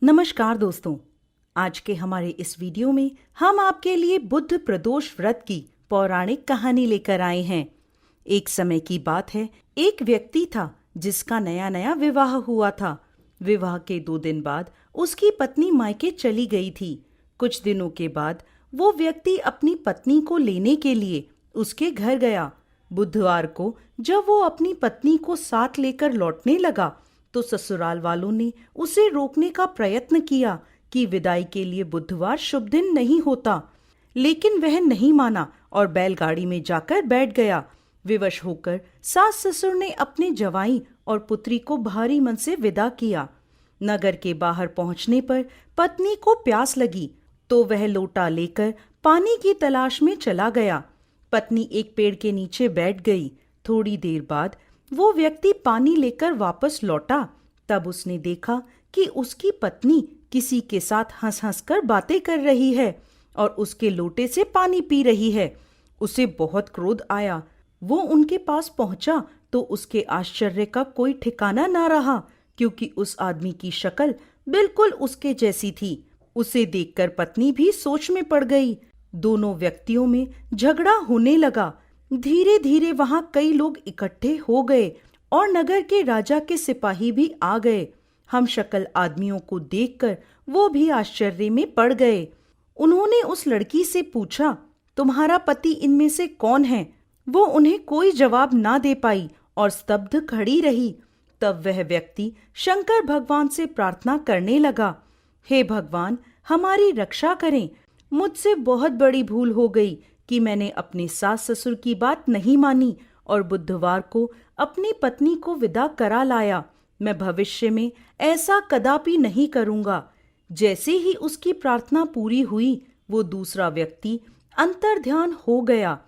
नमस्कार दोस्तों, आज के हमारे इस वीडियो में हम आपके लिए बुद्ध प्रदोष व्रत की पौराणिक कहानी लेकर आए हैं। एक समय की बात है, एक व्यक्ति था जिसका नया नया विवाह हुआ था। विवाह के 2 दिन बाद उसकी पत्नी मायके चली गई थी। कुछ दिनों के बाद वो व्यक्ति अपनी पत्नी को लेने के लिए उसके घर गया। बुधवार को जब वो अपनी पत्नी को साथ लेकर लौटने लगा तो ससुराल वालों ने उसे रोकने का प्रयत्न किया कि विदाई के लिए बुधवार शुभ दिन नहीं होता, लेकिन वह नहीं माना और बैलगाड़ी में जाकर बैठ गया। विवश होकर सास ससुर ने अपने जवाई और पुत्री को भारी मन से विदा किया। नगर के बाहर पहुंचने पर पत्नी को प्यास लगी तो वह लोटा लेकर पानी की तलाश में चला गया। पत्नी एक पेड़ के नीचे बैठ गई। थोड़ी देर बाद वो व्यक्ति पानी लेकर वापस लौटा। तब उसने देखा कि उसकी पत्नी किसी के साथ हंस हंस कर बातें कर रही है और उसके लोटे से पानी पी रही है। उसे बहुत क्रोध आया। वो उनके पास पहुंचा तो उसके आश्चर्य का कोई ठिकाना ना रहा, क्योंकि उस आदमी की शक्ल बिल्कुल उसके जैसी थी। उसे देखकर पत्नी भी सोच में पड़ गई। दोनों व्यक्तियों में झगड़ा होने लगा। धीरे धीरे वहां कई लोग इकट्ठे हो गए और नगर के राजा के सिपाही भी आ गए। हम शक्ल आदमियों को देखकर वो भी आश्चर्य में पड़ गए। उन्होंने उस लड़की से पूछा, तुम्हारा पति इनमें से कौन है? वो उन्हें कोई जवाब ना दे पाई और स्तब्ध खड़ी रही। तब वह व्यक्ति शंकर भगवान से प्रार्थना करने लगा, हे भगवान, हमारी रक्षा करें। मुझसे बहुत बड़ी भूल हो गई कि मैंने अपने सास ससुर की बात नहीं मानी और बुधवार को अपनी पत्नी को विदा करा लाया। मैं भविष्य में ऐसा कदापि नहीं करूंगा। जैसे ही उसकी प्रार्थना पूरी हुई, वो दूसरा व्यक्ति अंतर्ध्यान हो गया।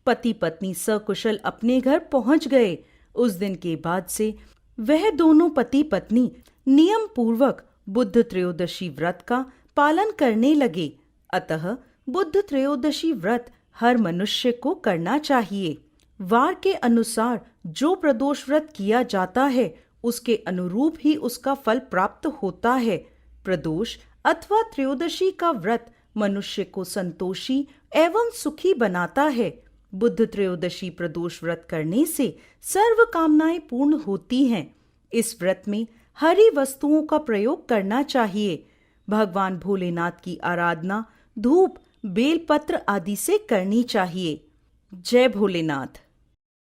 पति पत्नी सकुशल अपने घर पहुंच गए। उस दिन के बाद से वह दोनों पति पत्नी नियम पूर्वक बुद्ध त्रयोदशी व्रत का पालन करने लगे। अतः बुद्ध त्रयोदशी व्रत हर मनुष्य को करना चाहिए। वार के अनुसार जो प्रदोष व्रत किया जाता है, उसके अनुरूप ही उसका फल प्राप्त होता है। प्रदोष अथवा त्रयोदशी का व्रत मनुष्य को संतोषी एवं सुखी बनाता है। बुद्ध त्रयोदशी प्रदोष व्रत करने से सर्व कामनाएं पूर्ण होती हैं। इस व्रत में हरी वस्तुओं का प्रयोग करना चाहिए। भगवान भोलेनाथ की आराधना धूप, बेलपत्र आदि से करनी चाहिए। जय भोलेनाथ।